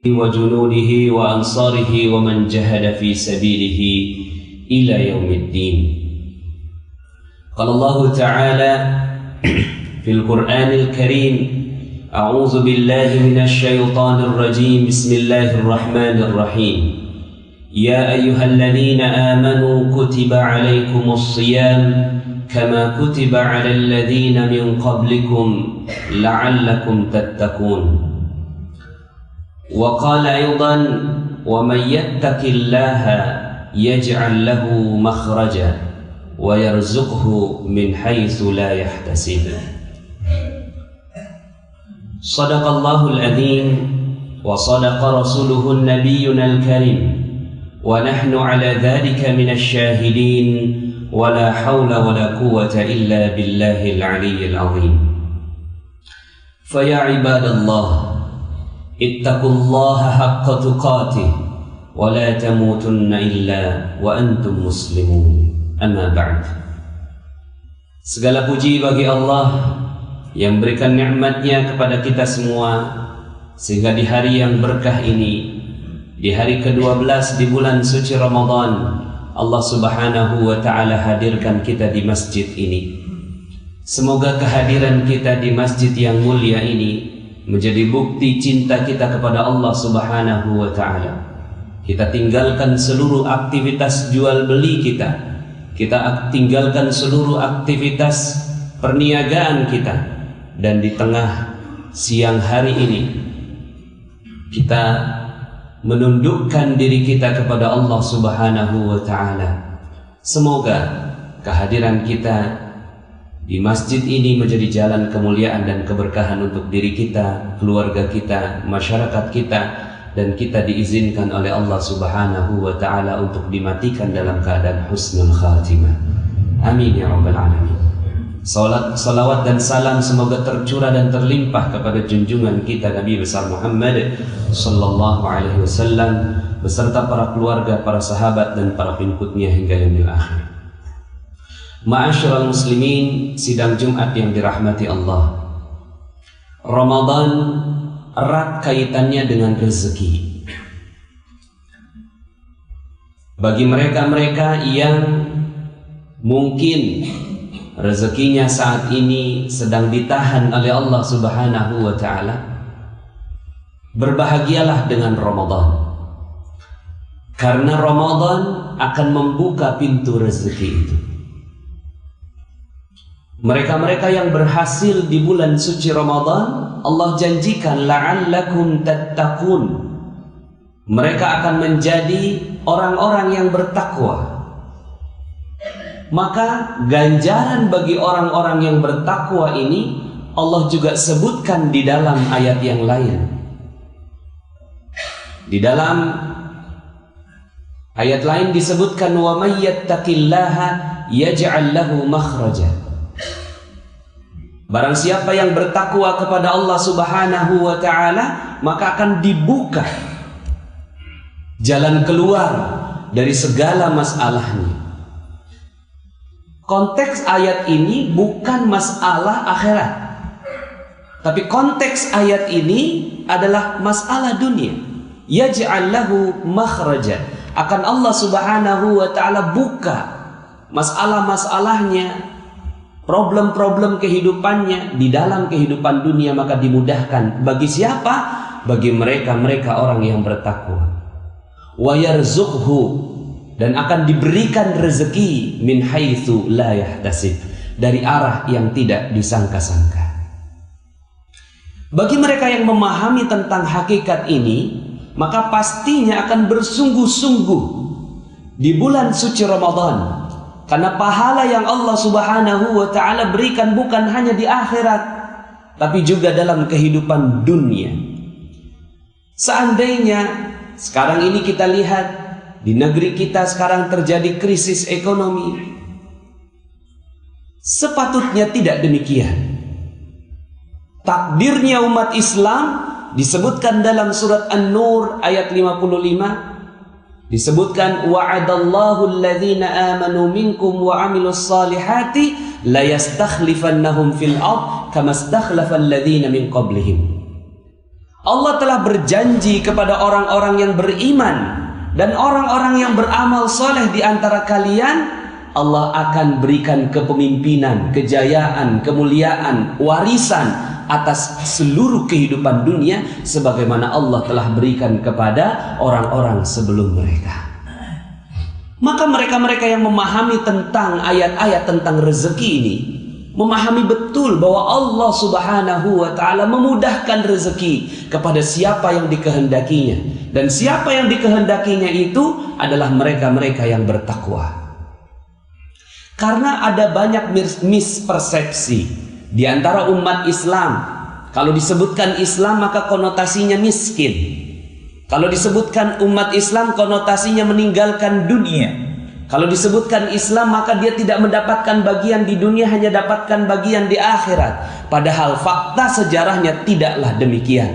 وجنوده وأنصاره ومن جهد في سبيله إلى يوم الدين. قال الله تعالى في القرآن الكريم: أعوذ بالله من الشيطان الرجيم، بسم الله الرحمن الرحيم. يا أيها الذين آمنوا كتب عليكم الصيام كما كتب على الذين من قبلكم لعلكم تتقون. وقال أيضا: ومن يتق الله يجعل له مخرجا ويرزقه من حيث لا يحتسب. صدق الله العظيم وصدق رسوله النبينا الكريم ونحن على ذلك من الشاهدين ولا حول ولا قوة إلا بالله العلي العظيم. فيا عباد الله اتقوا الله حق تقاته ولا تموتن إلا وأنتم مسلمون. Amma ba'd. Segala puji bagi Allah yang berikan nikmatnya kepada kita semua sehingga di hari yang berkah ini, di hari ke-12 di bulan suci Ramadan, Allah Subhanahu wa ta'ala hadirkan kita di masjid ini. Semoga kehadiran kita di masjid yang mulia ini menjadi bukti cinta kita kepada Allah Subhanahu wa ta'ala. Kita tinggalkan seluruh aktivitas jual beli kita. Kita tinggalkan seluruh aktivitas perniagaan kita, dan di tengah siang hari ini kita menundukkan diri kita kepada Allah Subhanahu wa ta'ala. Semoga kehadiran kita di masjid ini menjadi jalan kemuliaan dan keberkahan untuk diri kita, keluarga kita, masyarakat kita, dan kita diizinkan oleh Allah Subhanahu wa ta'ala untuk dimatikan dalam keadaan husnul khatimah. Amin ya rabbal alamin. Salawat dan salam semoga tercurah dan terlimpah kepada junjungan kita Nabi besar Muhammad sallallahu alaihi wasallam beserta para keluarga, para sahabat, dan para pengikutnya hingga yaumil akhir. Ma'asyiral muslimin, sidang Jumat yang dirahmati Allah. Ramadan erat kaitannya dengan rezeki. Bagi mereka-mereka yang mungkin rezekinya saat ini sedang ditahan oleh Allah Subhanahu wa ta'ala, berbahagialah dengan Ramadan, karena Ramadan akan membuka pintu rezeki itu. Mereka-mereka yang berhasil di bulan suci Ramadan, Allah janjikan la'allakum tattaqun. Mereka akan menjadi orang-orang yang bertakwa. Maka ganjaran bagi orang-orang yang bertakwa ini Allah juga sebutkan di dalam ayat yang lain. Di dalam ayat lain disebutkan wa may yattaqillaha yaj'al lahu makhraja. Barang siapa yang bertakwa kepada Allah Subhanahu wa ta'ala, maka akan dibuka jalan keluar dari segala masalahnya. Konteks ayat ini bukan masalah akhirat, tapi konteks ayat ini adalah masalah dunia. Yaj'al lahu makhraja. Akan Allah Subhanahu wa ta'ala buka masalah-masalahnya, problem-problem kehidupannya di dalam kehidupan dunia, maka dimudahkan. Bagi siapa? Bagi mereka-mereka orang yang bertakwa. Wa yarzuqhu, dan akan diberikan rezeki min haitsu la yahtasib, dari arah yang tidak disangka-sangka. Bagi mereka yang memahami tentang hakikat ini, maka pastinya akan bersungguh-sungguh di bulan suci Ramadan. Karena pahala yang Allah Subhanahu wa ta'ala berikan bukan hanya di akhirat, tapi juga dalam kehidupan dunia. Seandainya sekarang ini kita lihat di negeri kita sekarang terjadi krisis ekonomi, sepatutnya tidak demikian. Takdirnya umat Islam disebutkan dalam surat An-Nur ayat 55. Disebutkan wa'adallahu alladhina amanu minkum wa amilus salihati la yastakhlifannahum fil ard kama stakhlafa alladhina min qablihim. Allah telah berjanji kepada orang-orang yang beriman dan orang-orang yang beramal soleh di antara kalian, Allah akan berikan kepemimpinan, kejayaan, kemuliaan, warisan atas seluruh kehidupan dunia sebagaimana Allah telah berikan kepada orang-orang sebelum mereka. Maka mereka-mereka yang memahami tentang ayat-ayat tentang rezeki ini memahami betul bahwa Allah Subhanahu wa ta'ala memudahkan rezeki kepada siapa yang dikehendakinya, dan siapa yang dikehendakinya itu adalah mereka-mereka yang bertakwa. Karena ada banyak mispersepsi di antara umat Islam. Kalau disebutkan Islam maka konotasinya miskin. Kalau disebutkan umat Islam konotasinya meninggalkan dunia. Kalau disebutkan Islam maka dia tidak mendapatkan bagian di dunia, hanya dapatkan bagian di akhirat. Padahal fakta sejarahnya tidaklah demikian.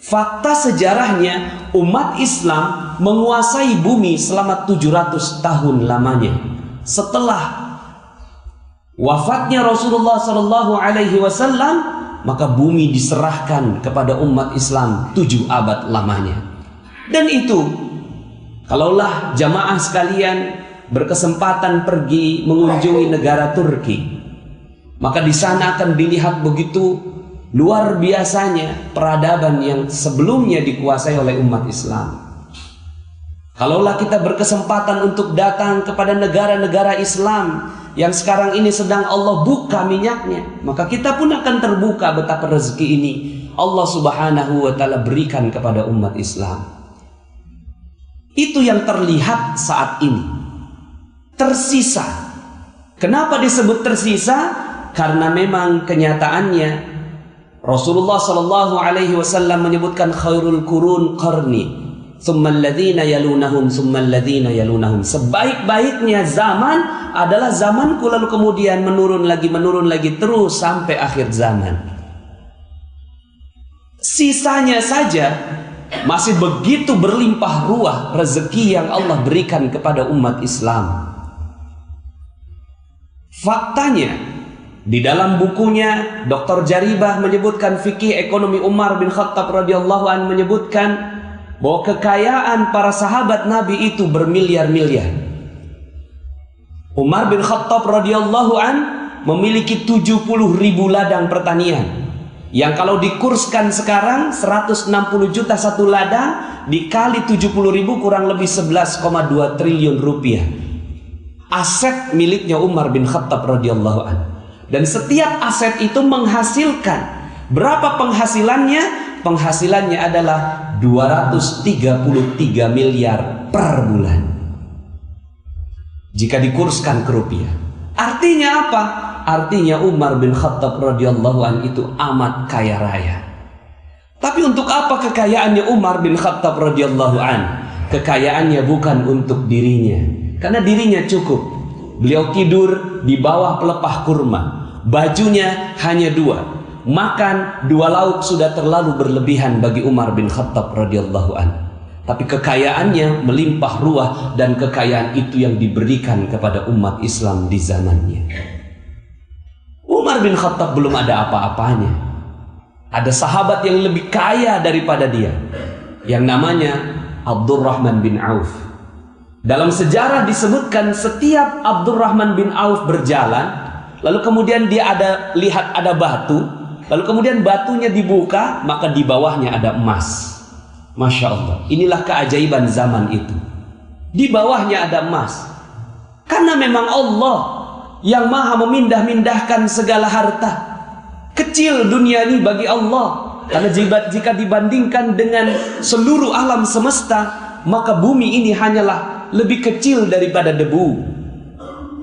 Fakta sejarahnya umat Islam menguasai bumi selama 700 tahun lamanya. Setelah wafatnya Rasulullah Sallallahu Alaihi Wasallam, maka bumi diserahkan kepada umat Islam 7 abad lamanya. Dan itu, kalaulah jamaah sekalian berkesempatan pergi mengunjungi negara Turki, maka di sana akan dilihat begitu luar biasanya peradaban yang sebelumnya dikuasai oleh umat Islam. Kalaulah kita berkesempatan untuk datang kepada negara-negara Islam yang sekarang ini sedang Allah buka minyaknya, maka kita pun akan terbuka betapa rezeki ini Allah Subhanahu wa ta'ala berikan kepada umat Islam. Itu yang terlihat saat ini. Tersisa. Kenapa disebut tersisa? Karena memang kenyataannya Rasulullah Sallallahu Alaihi Wasallam menyebutkan khairul qurun qarni, tsummal ladzina yalunahum, tsummal ladzina yalunahum. Sebaik-baiknya zaman adalah zamanku, lalu kemudian menurun lagi terus sampai akhir zaman. Sisanya saja masih begitu berlimpah ruah rezeki yang Allah berikan kepada umat Islam. Faktanya, di dalam bukunya Dr. Jaribah menyebutkan fikih ekonomi Umar bin Khattab radhiyallahu anhu menyebutkan bahwa kekayaan para sahabat Nabi itu bermiliar-miliar. Umar bin Khattab radhiyallahu an memiliki 70.000 ladang pertanian, yang kalau dikurskan sekarang 160 juta satu ladang dikali 70.000 kurang lebih 11,2 triliun rupiah. Aset miliknya Umar bin Khattab radhiyallahu an. Dan setiap aset itu menghasilkan berapa penghasilannya? Penghasilannya adalah 233 miliar per bulan jika dikurskan ke rupiah. Artinya apa? Artinya Umar bin Khattab radhiyallahu an itu amat kaya raya. Tapi untuk apa kekayaannya Umar bin Khattab radhiyallahu an? Kekayaannya bukan untuk dirinya, karena dirinya cukup. Beliau tidur di bawah pelepah kurma, bajunya hanya 2, makan 2 lauk sudah terlalu berlebihan bagi Umar bin Khattab radhiyallahu anhu. Tapi kekayaannya melimpah ruah, dan kekayaan itu yang diberikan kepada umat Islam di zamannya. Umar bin Khattab belum ada apa-apanya. Ada sahabat yang lebih kaya daripada dia, yang namanya Abdurrahman bin Auf. Dalam sejarah disebutkan setiap Abdurrahman bin Auf berjalan, lalu kemudian dia lihat ada batu, lalu kemudian batunya dibuka, maka di bawahnya ada emas. Masya Allah, inilah keajaiban zaman itu. Di bawahnya ada emas. Karena memang Allah yang maha memindah-mindahkan segala harta. Kecil dunia ini bagi Allah, karena jika dibandingkan dengan seluruh alam semesta, maka bumi ini hanyalah lebih kecil daripada debu.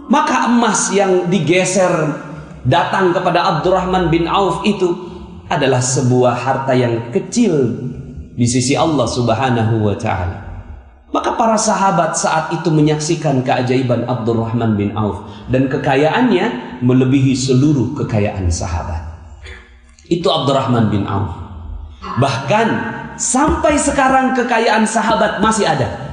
Maka emas yang digeser datang kepada Abdurrahman bin Auf itu adalah sebuah harta yang kecil di sisi Allah Subhanahu wa ta'ala. Maka para sahabat saat itu menyaksikan keajaiban Abdurrahman bin Auf, dan kekayaannya melebihi seluruh kekayaan sahabat. Itu Abdurrahman bin Auf. Bahkan sampai sekarang kekayaan sahabat masih ada.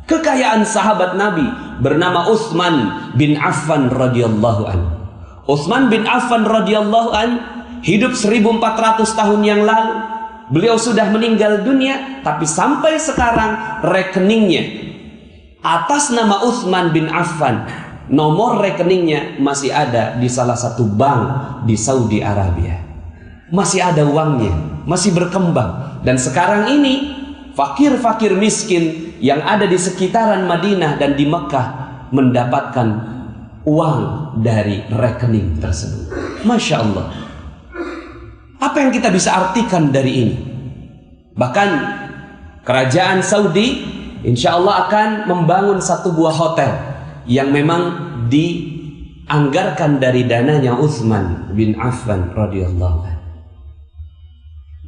Kekayaan sahabat Nabi bernama Utsman bin Affan radhiyallahu anhu. Utsman bin Affan radhiyallahu anhu hidup 1400 tahun yang lalu. Beliau sudah meninggal dunia, tapi sampai sekarang rekeningnya atas nama Utsman bin Affan, nomor rekeningnya masih ada di salah satu bank di Saudi Arabia. Masih ada uangnya, masih berkembang. Dan sekarang ini fakir-fakir miskin yang ada di sekitaran Madinah dan di Mekah mendapatkan uang dari rekening tersebut. Masya Allah. Apa yang kita bisa artikan dari ini? Bahkan kerajaan Saudi insya Allah akan membangun satu buah hotel yang memang dianggarkan dari dananya Utsman bin Affan radhiyallahu anhu.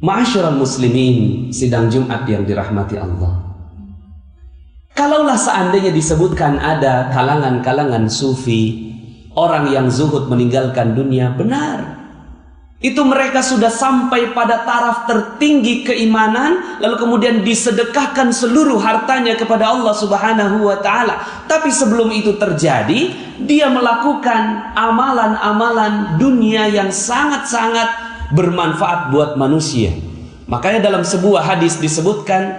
Ma'asyiral muslimin, sidang Jumat yang dirahmati Allah. Kalaulah seandainya disebutkan ada kalangan-kalangan sufi, orang yang zuhud meninggalkan dunia, benar. Itu mereka sudah sampai pada taraf tertinggi keimanan, lalu kemudian disedekahkan seluruh hartanya kepada Allah Subhanahu wa ta'ala. Tapi sebelum itu terjadi, dia melakukan amalan-amalan dunia yang sangat-sangat bermanfaat buat manusia. Makanya dalam sebuah hadis disebutkan,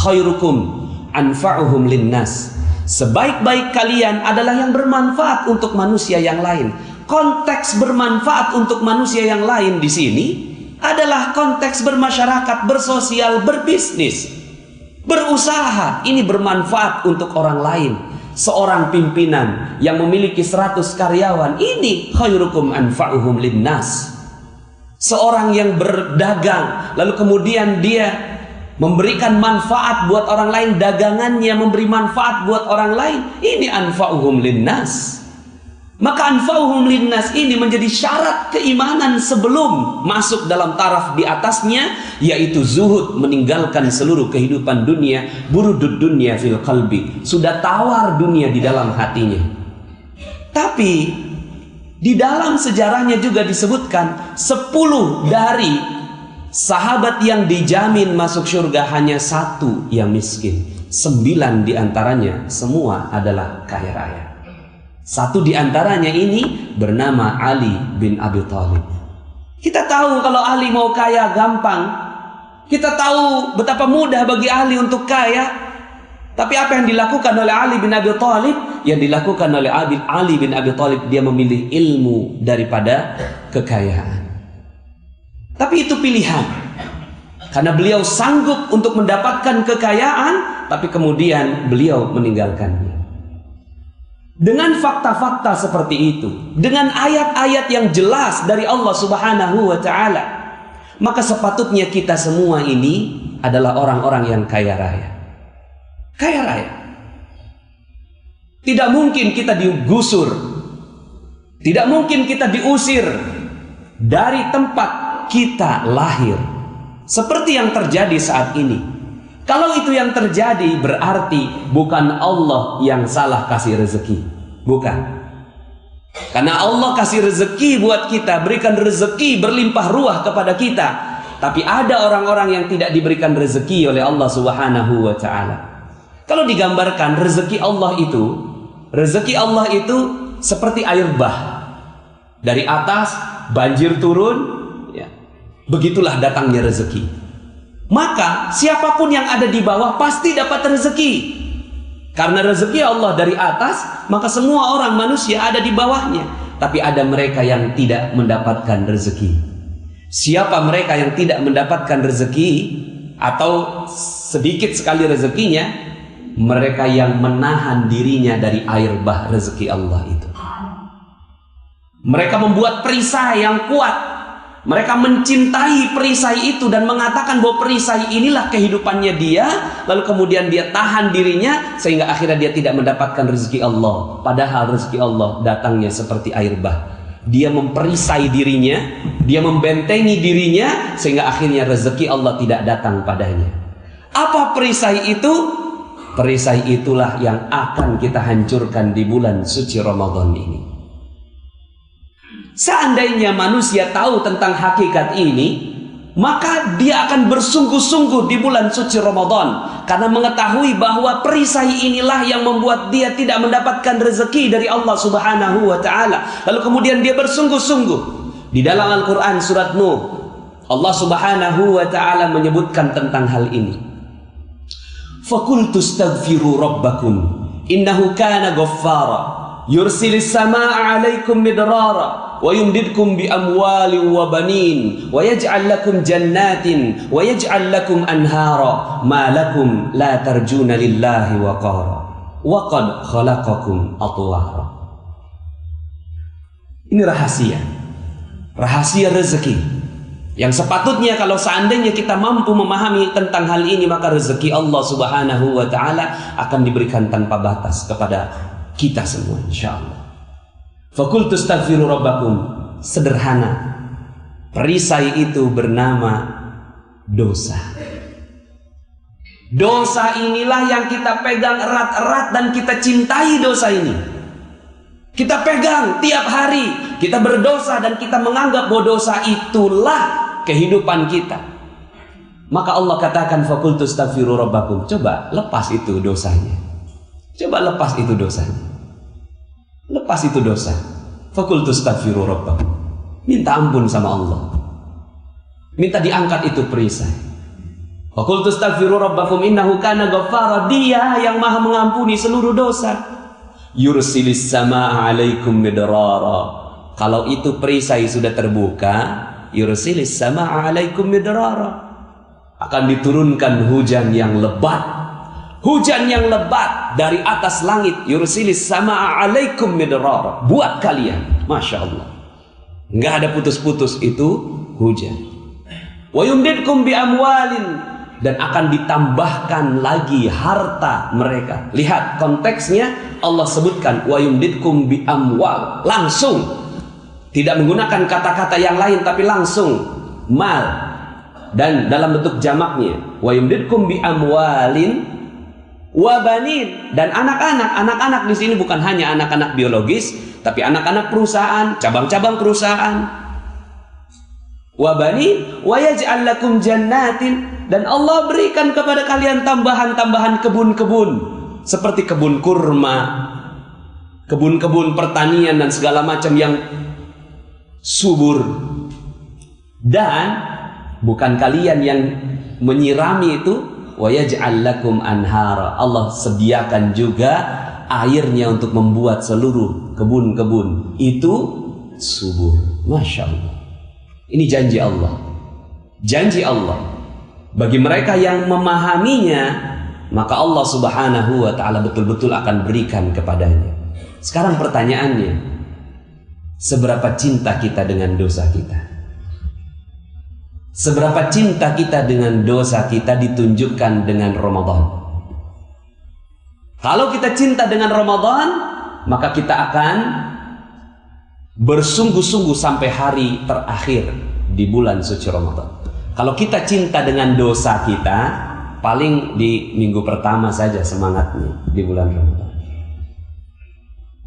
khairukum anfa'uhum linnas. Sebaik-baik kalian adalah yang bermanfaat untuk manusia yang lain. Konteks bermanfaat untuk manusia yang lain di sini adalah konteks bermasyarakat, bersosial, berbisnis, berusaha. Ini bermanfaat untuk orang lain. Seorang pimpinan yang memiliki 100 karyawan, ini khairukum anfa'uhum linnas. Seorang yang berdagang, lalu kemudian dia memberikan manfaat buat orang lain, dagangannya memberi manfaat buat orang lain, ini anfa'uhum linnas. Maka anfa'uhum linnas ini menjadi syarat keimanan sebelum masuk dalam taraf di atasnya, yaitu zuhud, meninggalkan seluruh kehidupan dunia, burudud dunia fil qalbi, sudah tawar dunia di dalam hatinya. Tapi di dalam sejarahnya juga disebutkan 10 dari sahabat yang dijamin masuk surga, hanya 1 yang miskin. 9 diantaranya semua adalah kaya raya. 1 diantaranya ini bernama Ali bin Abi Thalib. Kita tahu kalau Ali mau kaya gampang. Kita tahu betapa mudah bagi Ali untuk kaya. Tapi apa yang dilakukan oleh Ali bin Abi Thalib? Yang dilakukan oleh Ali bin Abi Thalib, dia memilih ilmu daripada kekayaan. Tapi itu pilihan. Karena beliau sanggup untuk mendapatkan kekayaan, tapi kemudian beliau meninggalkannya. Dengan fakta-fakta seperti itu, dengan ayat-ayat yang jelas dari Allah Subhanahu wa ta'ala, maka sepatutnya kita semua ini adalah orang-orang yang kaya raya. Kaya raya. Tidak mungkin kita digusur, tidak mungkin kita diusir dari tempat kita lahir, seperti yang terjadi saat ini. Kalau itu yang terjadi, berarti bukan Allah yang salah kasih rezeki. Bukan. Karena Allah kasih rezeki buat kita, berikan rezeki berlimpah ruah kepada kita. Tapi ada orang-orang yang tidak diberikan rezeki oleh Allah Subhanahu wa ta'ala. Kalau digambarkan rezeki Allah itu seperti air bah. Dari atas banjir turun, ya. Begitulah datangnya rezeki. Maka siapapun yang ada di bawah pasti dapat rezeki. Karena rezeki Allah dari atas, maka semua orang manusia ada di bawahnya. Tapi ada mereka yang tidak mendapatkan rezeki. Siapa mereka yang tidak mendapatkan rezeki atau sedikit sekali rezekinya? Mereka yang menahan dirinya dari air bah rezeki Allah itu. Mereka membuat perisai yang kuat. Mereka mencintai perisai itu dan mengatakan bahwa perisai inilah kehidupannya dia. Lalu kemudian dia tahan dirinya sehingga akhirnya dia tidak mendapatkan rezeki Allah. Padahal rezeki Allah datangnya seperti air bah. Dia memperisai dirinya, dia membentengi dirinya sehingga akhirnya rezeki Allah tidak datang padanya. Apa perisai itu? Perisai itulah yang akan kita hancurkan di bulan suci Ramadan ini. Seandainya manusia tahu tentang hakikat ini, maka dia akan bersungguh-sungguh di bulan suci Ramadan, karena mengetahui bahwa perisai inilah yang membuat dia tidak mendapatkan rezeki dari Allah Subhanahu wa ta'ala. Lalu kemudian dia bersungguh-sungguh. Di dalam Al-Quran surat Nuh Allah Subhanahu wa ta'ala menyebutkan tentang hal ini. Faqultu astaghfiru rabbakum innahu kana ghaffara yursilis samaa'a 'alaikum midrara wa yumdidkum bi amwalin wa banin wa yaj'al lakum jannatin wa yaj'al lakum anhara ma lakum la tarjuna lillahi waqara wa qad khalaqakum atwara. Ini rahasia rezeki yang sepatutnya kalau seandainya kita mampu memahami tentang hal ini, maka rezeki Allah Subhanahu wa ta'ala akan diberikan tanpa batas kepada kita semua insyaallah. Faqultu astaghfiru rabbakum, sederhana, perisai itu bernama dosa. Dosa inilah yang kita pegang erat-erat dan kita cintai dosa ini. Kita pegang tiap hari, kita berdosa dan kita menganggap bahwa dosa itulah kehidupan kita. Maka Allah katakan faqultu astaghfiru rabbakum, coba lepas itu dosanya. Coba lepas itu dosanya. Lepas itu dosa. Faqultu astaghfiru rabbakum. Minta ampun sama Allah. Minta diangkat itu perisai. Faqultu astaghfiru rabbakum innahu kana ghaffara, Dia yang Maha mengampuni seluruh dosa. Yursilis samaa'a 'alaikum midrara. Kalau itu perisai sudah terbuka, yursilis samaa'a 'alaikum midrara, akan diturunkan hujan yang lebat. Hujan yang lebat dari atas langit. Yursilis samaa'a 'alaikum midrara, buat kalian. Masya Allah, nggak ada putus-putus itu hujan. Wa yumdidkum bi amwalin, dan akan ditambahkan lagi harta mereka. Lihat konteksnya, Allah sebutkan wa yumdidkum bi amwal, langsung, tidak menggunakan kata-kata yang lain tapi langsung mal, dan dalam bentuk jamaknya wa yumdidkum bi amwalin wa banin, dan anak-anak. Anak-anak di sini bukan hanya anak-anak biologis, tapi anak-anak perusahaan, cabang-cabang perusahaan. Wa banin wa yaj'al lakum jannatin, dan Allah berikan kepada kalian tambahan-tambahan kebun-kebun seperti kebun kurma, kebun-kebun pertanian dan segala macam yang subur. Dan bukan kalian yang menyirami itu, wa yaj'al lakum anhara, Allah sediakan juga airnya untuk membuat seluruh kebun-kebun itu subur. Masya Allah, ini janji Allah. Janji Allah bagi mereka yang memahaminya, maka Allah Subhanahu wa ta'ala betul-betul akan berikan kepadanya. Sekarang pertanyaannya, seberapa cinta kita dengan dosa kita? Seberapa cinta kita dengan dosa kita ditunjukkan dengan Ramadan. Kalau kita cinta dengan Ramadan, maka kita akan bersungguh-sungguh sampai hari terakhir di bulan suci Ramadan. Kalau kita cinta dengan dosa kita, paling di minggu pertama saja semangatnya di bulan Ramadan.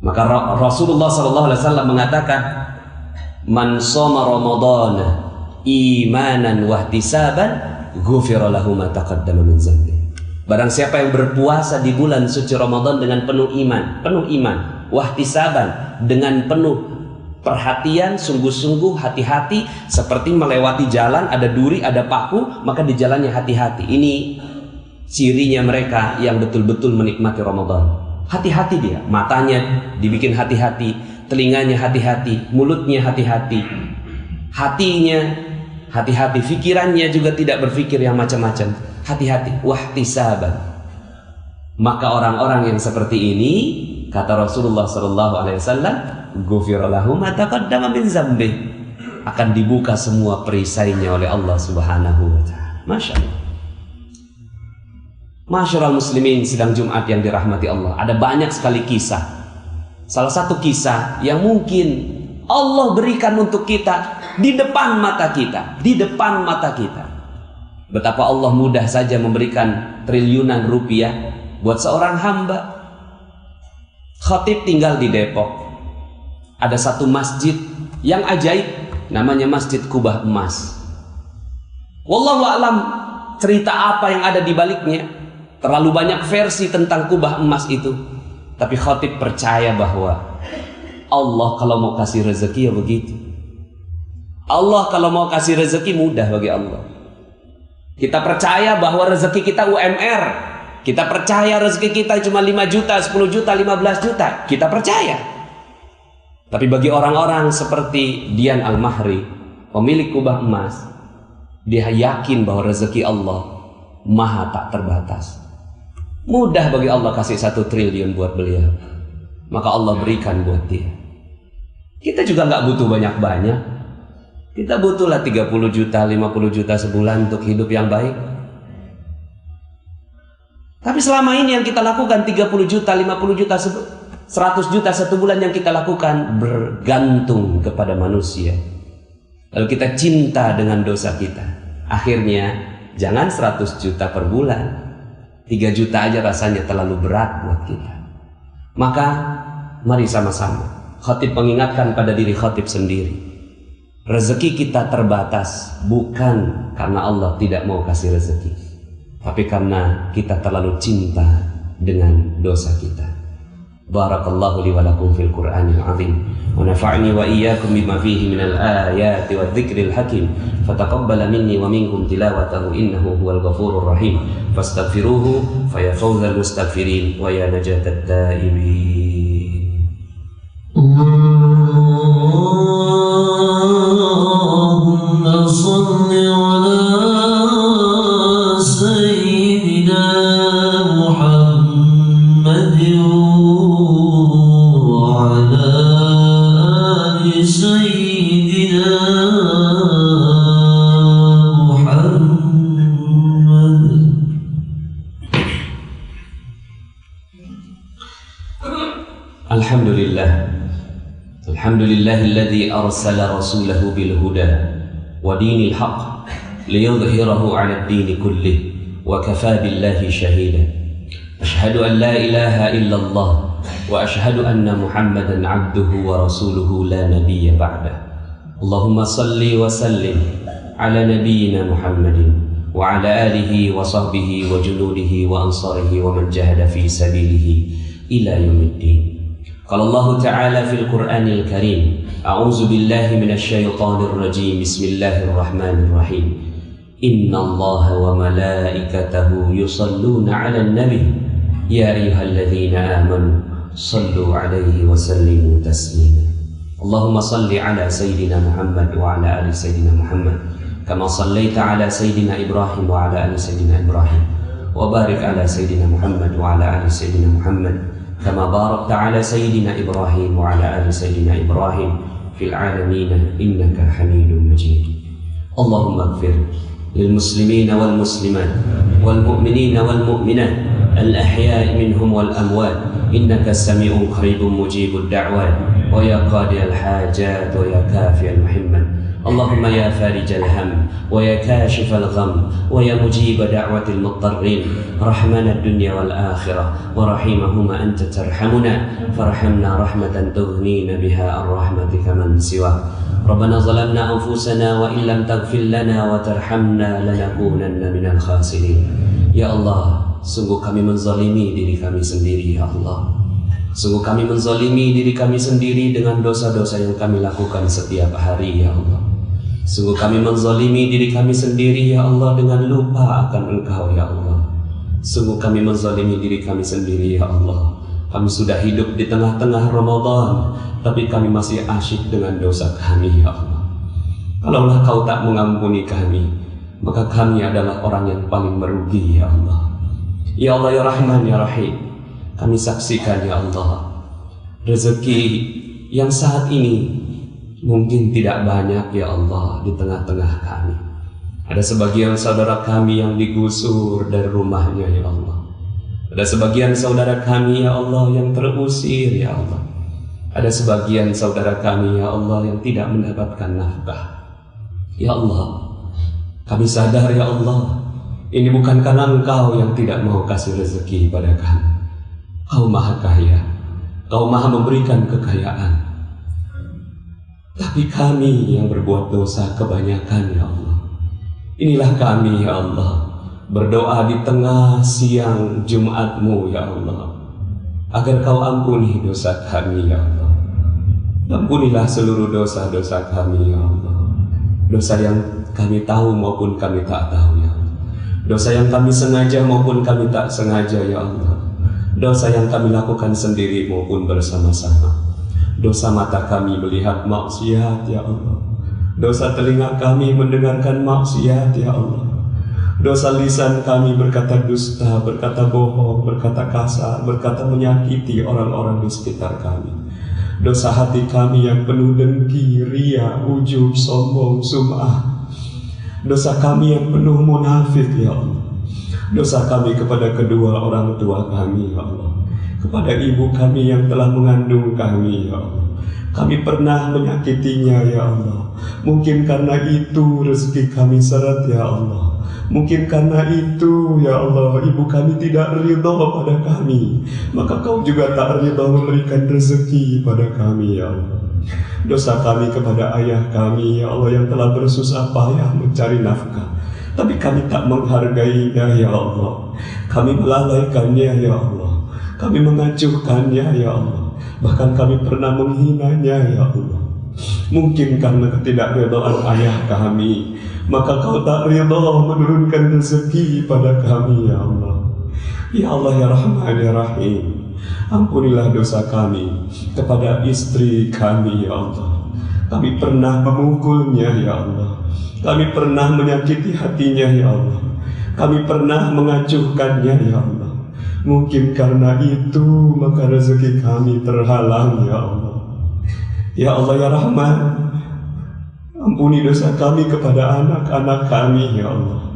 Maka Rasulullah SAW mengatakan, man shoma Ramadana imanan wahtisaban ghufira lahu ma taqaddama min dzambi. Barang siapa yang berpuasa di bulan suci Ramadan dengan penuh iman, wahtisaban, dengan penuh perhatian, sungguh-sungguh, hati-hati, seperti melewati jalan, ada duri, ada paku, maka di jalannya hati-hati. Ini cirinya mereka yang betul-betul menikmati Ramadan. Hati-hati dia, matanya dibikin hati-hati, telinganya hati-hati, mulutnya hati-hati, hatinya hati-hati, pikirannya juga tidak berpikir yang macam-macam. Hati-hati, wahtisaban. Maka orang-orang yang seperti ini, kata Rasulullah SAW, ghufira lahu ma taqaddama min dzambi, akan dibuka semua perisainya oleh Allah Subhanahu wa ta'ala. Masya Allah. Masyarul muslimin sidang Jumat yang dirahmati Allah, ada banyak sekali kisah. Salah satu kisah yang mungkin Allah berikan untuk kita di depan mata kita, di depan mata kita. Betapa Allah mudah saja memberikan triliunan rupiah buat seorang hamba. Khatib tinggal di Depok. Ada satu masjid yang ajaib, namanya Masjid Kubah Emas. Wallahu a'lam cerita apa yang ada di baliknya. Terlalu banyak versi tentang kubah emas itu. Tapi khatib percaya bahwa Allah kalau mau kasih rezeki ya begitu. Allah kalau mau kasih rezeki mudah bagi Allah. Kita percaya bahwa rezeki kita UMR. Kita percaya rezeki kita cuma 5 juta, 10 juta, 15 juta. Kita percaya. Tapi bagi orang-orang seperti Dian Al-Mahri, pemilik kubah emas, dia yakin bahwa rezeki Allah maha tak terbatas. Mudah bagi Allah kasih 1 triliun buat beliau, maka Allah berikan buat dia. Kita juga nggak butuh banyak-banyak. Kita butuhlah 30 juta, 50 juta sebulan untuk hidup yang baik. Tapi selama ini yang kita lakukan 30 juta, 50 juta, 100 juta satu bulan yang kita lakukan bergantung kepada manusia. Lalu kita cinta dengan dosa kita. Akhirnya jangan 100 juta per bulan, 3 juta aja rasanya terlalu berat buat kita. Maka mari sama-sama khatib mengingatkan pada diri khatib sendiri. Rezeki kita terbatas bukan karena Allah tidak mau kasih rezeki, tapi karena kita terlalu cinta dengan dosa kita. Barakallahu li wa lakum fil Qur'anil azim wa nafa'ni wa iyyakum bima fihi minal ayati wadh-dhikril hakim. Fataqabbala minni wa minkum tilawatahu innahu huwal ghafurur rahim. Fastaghfiruhu fa ya fawzal mustaghfirin wa ya najatat taibin. Allahumma shalli ala sayyidina Muhammadin wa ala ali sayyidina Muhammad. Alhamdulillah. Alhamdulillahilladzi arsala rasulahu bil huda wa dinil haqq liyudhhirahu 'ala ad-din kullih wa kafaa billahi shahida. Ashhadu an la ilaha illallah wa ashhadu anna Muhammadan 'abduhu wa rasuluhu la nabiyya ba'dah. Allahumma salli wa sallim 'ala nabiyyina Muhammadin wa 'ala alihi wa sahbihi wa junudihi wa ansarihi wa man jahada fi sabilihi ila yaumiddin. Qala Allah Ta'ala fil Qur'anil Karim, a'udzu billahi minasy syaithanir rajim. Bismillahirrahmanirrahim. Innallaha wa malaikatahu yusholluna 'alan nabi ya ayyuhalladzina amanu shallu 'alaihi wa sallimu taslima. Allahumma shalli 'ala sayyidina Muhammad wa 'ala ali sayyidina Muhammad kama shallaita 'ala sayyidina Ibrahim wa 'ala ali sayyidina Ibrahim wa barik 'ala sayyidina Muhammad wa 'ala ali sayyidina Muhammad kama barakta 'ala sayyidina Ibrahim wa 'ala ali sayyidina Ibrahim fil 'alamin innaka Hamidum Majid. Allahumma ighfir lil muslimina wal muslimat wal mu'minina wal mu'minat al ahya'i minhum wal amwat innaka sami'un qaribun mujibud da'wat wa ya qadiyal hajat wa ya kafiyal muhimmat. Allahumma ya farijal ham wa ya kashifal gham wa ya mujib da'watil muttarrin rahmanad dunya wal akhirah wa rahimahuma anta tarhamuna farhamna rahmatan tughnina biha ar-rahmatika man siwa. Rabbana zalamna anfusana wa illam taghfir lana wa tarhamna lanakunanna minal khasirin. Ya Allah, sungguh kami menzalimi diri kami sendiri ya Allah. Sungguh kami menzalimi diri kami sendiri dengan dosa-dosa yang kami lakukan setiap hari ya Allah. Sungguh kami menzalimi diri kami sendiri ya Allah dengan lupa akan Engkau ya Allah. Sungguh kami menzalimi diri kami sendiri ya Allah. Kami sudah hidup di tengah-tengah Ramadan, tapi kami masih asyik dengan dosa kami ya Allah. Kalaulah Kau tak mengampuni kami, maka kami adalah orang yang paling merugi ya Allah. Ya Allah ya Rahman ya Rahim, kami saksikan ya Allah, rezeki yang saat ini mungkin tidak banyak ya Allah di tengah-tengah kami. Ada sebagian saudara kami yang digusur dari rumahnya ya Allah. Ada sebagian saudara kami ya Allah yang terusir ya Allah. Ada sebagian saudara kami ya Allah yang tidak mendapatkan nafkah. Ya Allah, kami sadar ya Allah, ini bukan karena Engkau yang tidak mau kasih rezeki pada kami. Kau maha kaya, Kau maha memberikan kekayaan. Tapi kami yang berbuat dosa kebanyakan ya Allah. Inilah kami ya Allah, berdoa di tengah siang Jumatmu ya Allah, agar Kau ampuni dosa kami ya Allah. Ampunilah seluruh dosa-dosa kami ya Allah. Dosa yang kami tahu maupun kami tak tahu ya Allah. Dosa yang kami sengaja maupun kami tak sengaja ya Allah. Dosa yang kami lakukan sendiri maupun bersama-sama. Dosa mata kami melihat maksiat ya Allah. Dosa telinga kami mendengarkan maksiat ya Allah. Dosa lisan kami berkata dusta, berkata bohong, berkata kasar, berkata menyakiti orang-orang di sekitar kami. Dosa hati kami yang penuh dengki, ria, ujub, sombong, sum'ah. Dosa kami yang penuh munafik ya Allah. Dosa kami kepada kedua orang tua kami ya Allah, kepada ibu kami yang telah mengandung kami ya Allah. Kami pernah menyakitinya ya Allah. Mungkin karena itu rezeki kami seret ya Allah. Mungkin karena itu ya Allah ibu kami tidak ridha pada kami, maka kau juga tak ridha memberikan rezeki pada kami ya Allah. Dosa kami kepada ayah kami ya Allah yang telah bersusah payah mencari nafkah, tapi kami tak menghargainya ya Allah. Kami melalaikannya ya Allah. Kami mengacuhkannya ya Allah. Bahkan kami pernah menghinanya ya Allah. Mungkin karena ketidakridhaan ayah kami, maka kau tak ridha menurunkan rezeki pada kami ya Allah. Ya Allah ya Rahman ya Rahim, ampunilah dosa kami kepada istri kami ya Allah. Kami pernah memukulnya ya Allah. Kami pernah menyakiti hatinya ya Allah. Kami pernah mengacuhkannya ya Allah. Mungkin karena itu maka rezeki kami terhalang ya Allah. Ya Allah ya Rahman, ampuni dosa kami kepada anak-anak kami ya Allah.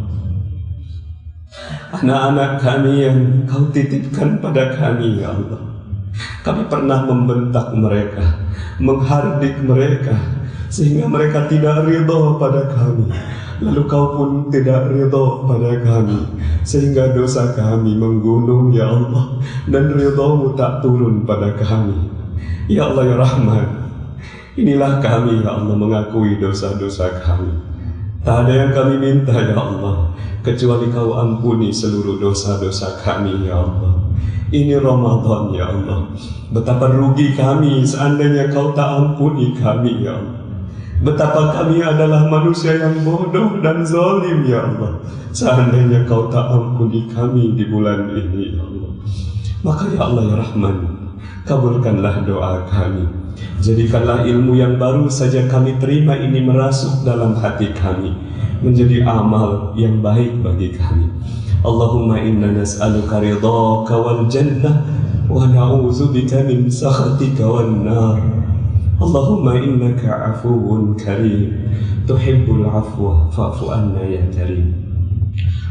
Anak-anak kami yang kau titipkan pada kami ya Allah. Kami pernah membentak mereka, menghardik mereka, sehingga mereka tidak ridha pada kami. Lalu kau pun tidak ridha pada kami, sehingga dosa kami menggunung ya Allah, dan ridha-Mu tak turun pada kami. Ya Allah ya Rahman, inilah kami ya Allah mengakui dosa-dosa kami. Tak ada yang kami minta ya Allah, kecuali kau ampuni seluruh dosa-dosa kami ya Allah. Ini Ramadan ya Allah. Betapa rugi kami seandainya kau tak ampuni kami ya Allah. Betapa kami adalah manusia yang bodoh dan zalim ya Allah, seandainya kau tak ampuni kami di bulan ini ya Allah. Maka ya Allah ya Rahman, kabulkanlah doa kami. Jadikanlah ilmu yang baru saja kami terima ini merasuk dalam hati kami, menjadi amal yang baik bagi kami. Allahumma inna nas'aluka ridhaka wal jannah wa na'udzubika min sakhatika wan nar. Allahumma innaka afuwun karim tuhibbul afwa fa'fu anna ya karim.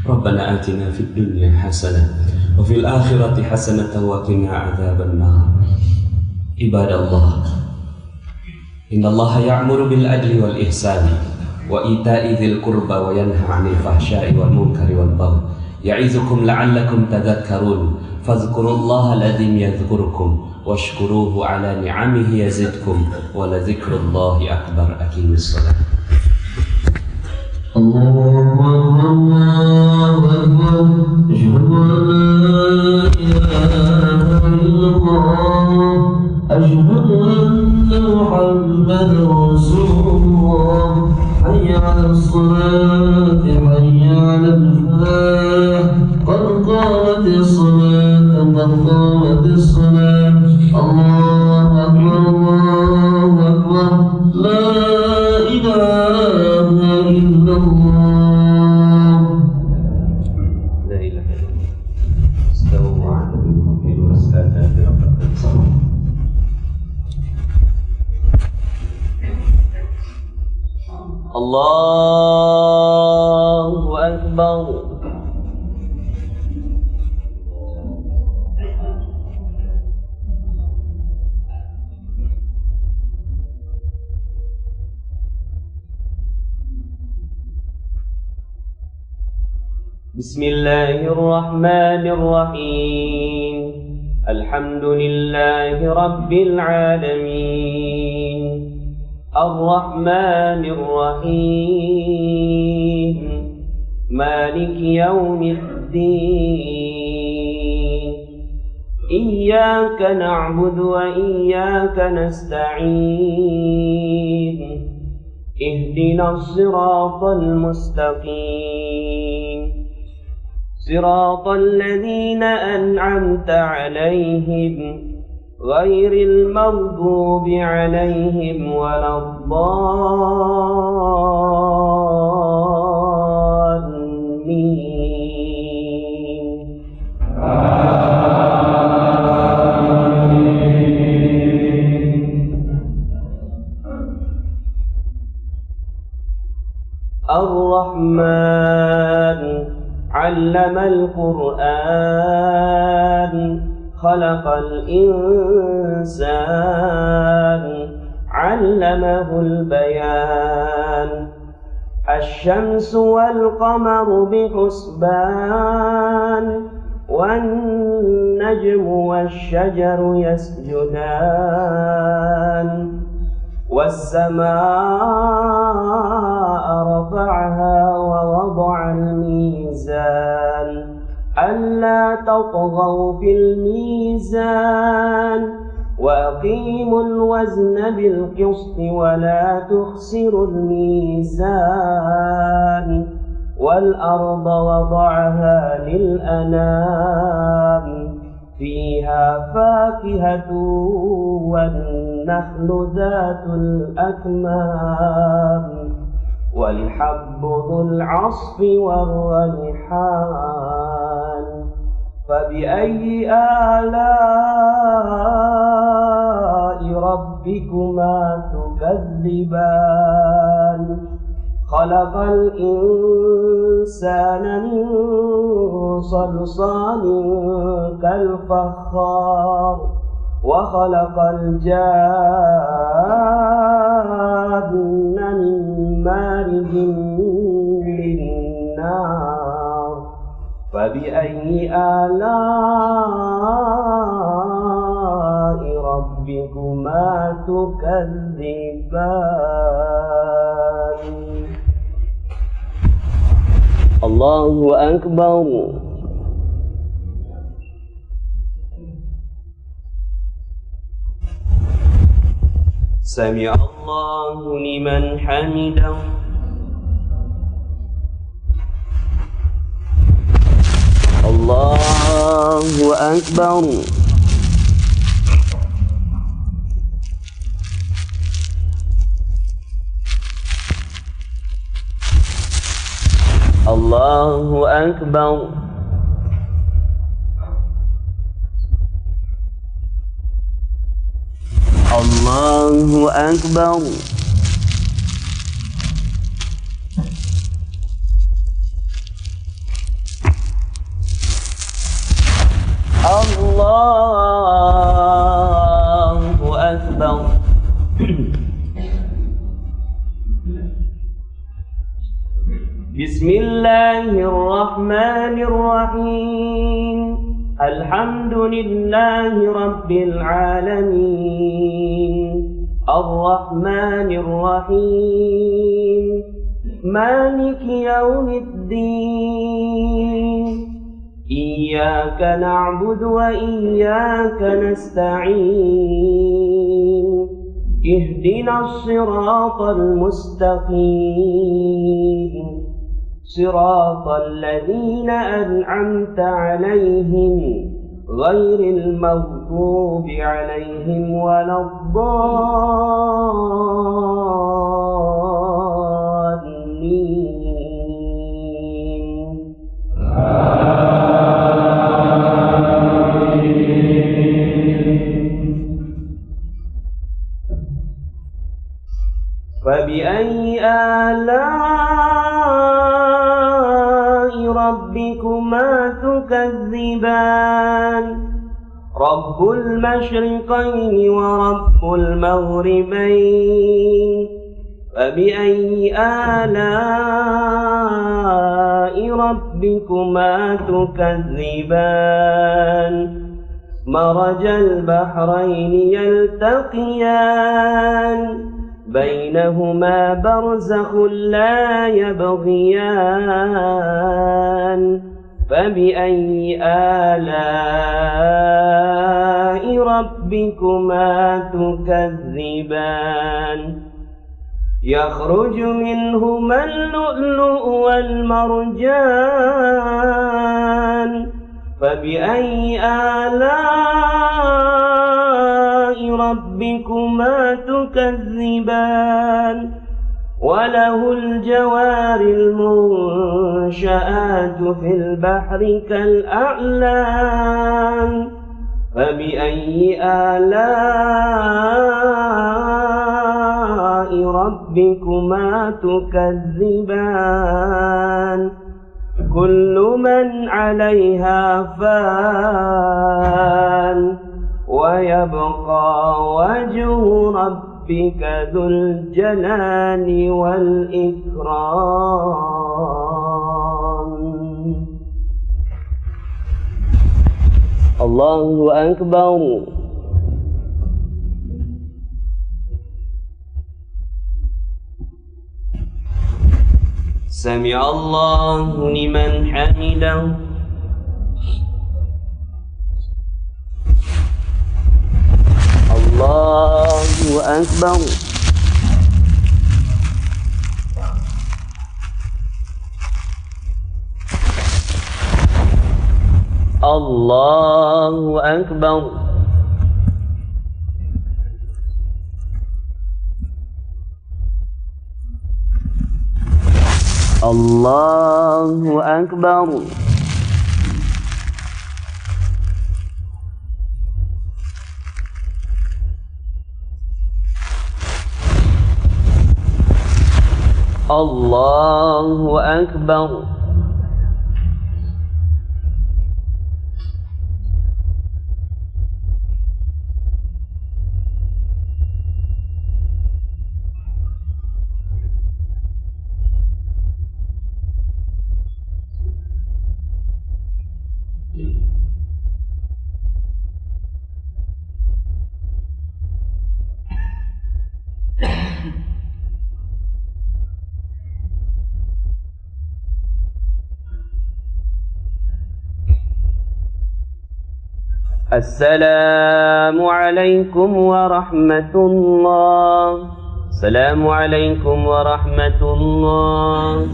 Rabbana atina fid dunya hasanah wa fil akhirati hasanah wa qina adzaban nar. Ibadallah, innallaha ya'muru bil adli wal ihsani wa ita'i dzil qurba wa yanha 'anil fahsya'i wal munkari wal baghi ya'izukum la'allakum tadhakkarun fadhkurullaha alazim yadhkurukum washkuruhu ala ni'amihi yazidkum wa la dzikrullahi akbar. Aqimis shalah. Allahu akbar. Asyhadu an la ilaha illallah, asyhadu anna Muhammadar Rasulullah. Hayya 'alas salati, hayya 'alal falah, qad qamatis salat, qad qamatis salat. Allahu akbar, Allahu akbar, la ilaha illallah. La ilaha illallah. Astaghfiru wa astaghfiru. Allahu akbar. Bismillahirrahmanirrahim. Alhamdulillahi rabbil alamin. Ar-Rahmanir Rahim. Maliki yaumiddin. Iyyaka na'budu wa iyyaka nasta'in. اهدنا الصراط المستقيم صراط الذين أنعمت عليهم غير المغضوب عليهم ولا الضالين. الرحمن علم القرآن خلق الإنسان علمه البيان الشمس والقمر بحسبان والنجم والشجر يسجدان والسماء رفعها ووضع الميزان ألا تطغوا في الميزان وأقيموا الوزن بالقسط ولا تخسروا الميزان والأرض وضعها للأنام فيها فاكهة والنخل ذات الأكمام والحب ذو العصف والريحان فبأي آلاء ربكما تكذبان خلق الإنسان من صلصال كالفخار وخلق الجان من مارج من نار فبأي آلاء ربكما تكذبان. الله أكبر. سمع الله لمن حمده. الله أكبر. الله أكبر. الله أكبر. الله أكبر. بسم الله الرحمن الرحيم الحمد لله رب العالمين الرحمن الرحيم مالك يوم الدين إياك نعبد وإياك نستعين اهدنا الصراط المستقيم صراط الذين أنعمت عليهم غير المغضوب عليهم ولا الضالين. فبأي آلاء ربكما تكذبان رب المشرقين ورب المغربين فبأي آلاء ربكما تكذبان مرج البحرين يلتقيان بينهما برزخ لا يبغيان فبأي آلاء ربكما تكذبان يخرج منهما اللؤلؤ والمرجان فبأي آلاء ربكما تكذبان وله الجوار المنشآت في البحر كالأعلام فبأي آلاء ربكما تكذبان كل من عليها فان ويبقى وجه ربك ذو الجلال والإكرام. الله أكبر. سمع الله لمن حمده. الله أكبر. الله أكبر. الله أكبر. الله أكبر. السلام عليكم ورحمة الله. السلام عليكم ورحمة الله.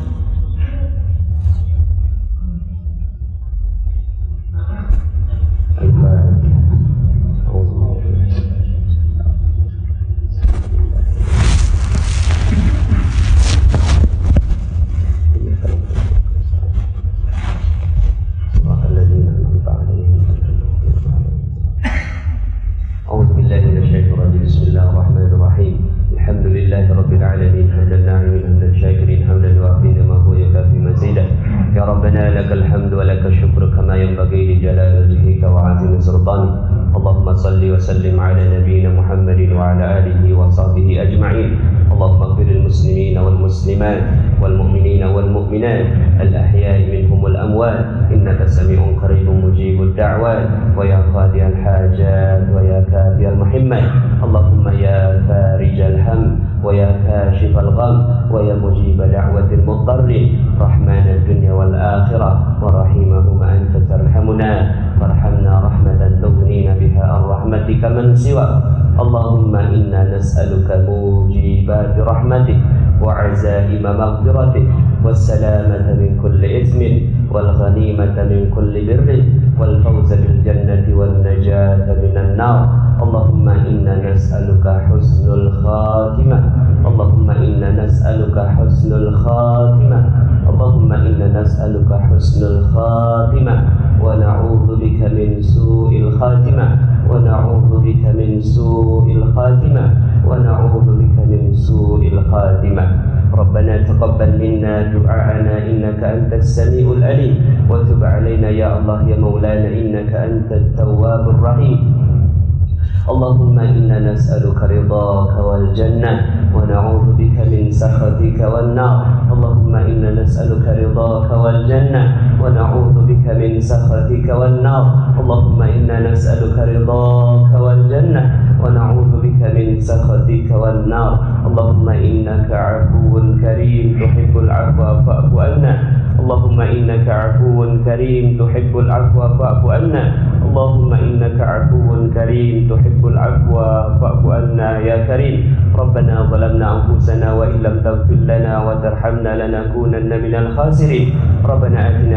اللهم صل وسلم على نبينا محمد وعلى آله وصحبه أجمعين. اللهم اغفر للمسلمين والمسلمات والمؤمنين والمؤمنات الأحياء منهم والأموات إنك سميع قريب مجيب الدعوات ويا قاضي الحاجات ويا كافي المحمات. اللهم يا فارج الهم ويا كاشف الغم ويا مجيب دعوة المضطر رحمن الدنيا والآخرة ورحيمهما أنت ترحمنا فارحمنا رحمة تغنينا بها عن رحمتك من سواك. اللهم إنا نسألك موجبات رحمتك وعزائم مغفرتك والسلامة من كل إثم والغنيمة من كل بر والفوز بالجنة والنجاة من النار. اللهم إنا نسألك حسن الخاتمة. اللهم إنا نسألك حسن الخاتمة. اللهم إنا نسألك حسن الخاتمة ونعوذ بك من سوء الخاتمة ونعوذ بك من سوء الخاتمة ونعوذ بك من سوء الخاتمة. ربنا تقبل منا دعاءنا إنك أنت السميع العليم وتب علينا يا الله يا مولانا إنك أنت التواب الرحيم. اللهم إنا نسألك رضاك والجنة ونعوذ بك من سخطك والنار. اللهم إنا نسألك رضاك والجنة ونعوذ بك من سخطك والنار. اللهم إنا نسألك رضاك والجنة ونعوذ بك من سخطك والنار. اللهم إنك عفو كريم تحب العفو فاعف عنا. اللهم إنك عفو كريم تحب العفو فاعف عنا اللهم إنك عفو كريم تحب العفو فاعف عنا يا كريم ربنا ظلمنا أنفسنا وإن لم تغفر لنا وترحمنا لنكونن من الخاسرين ربنا آتنا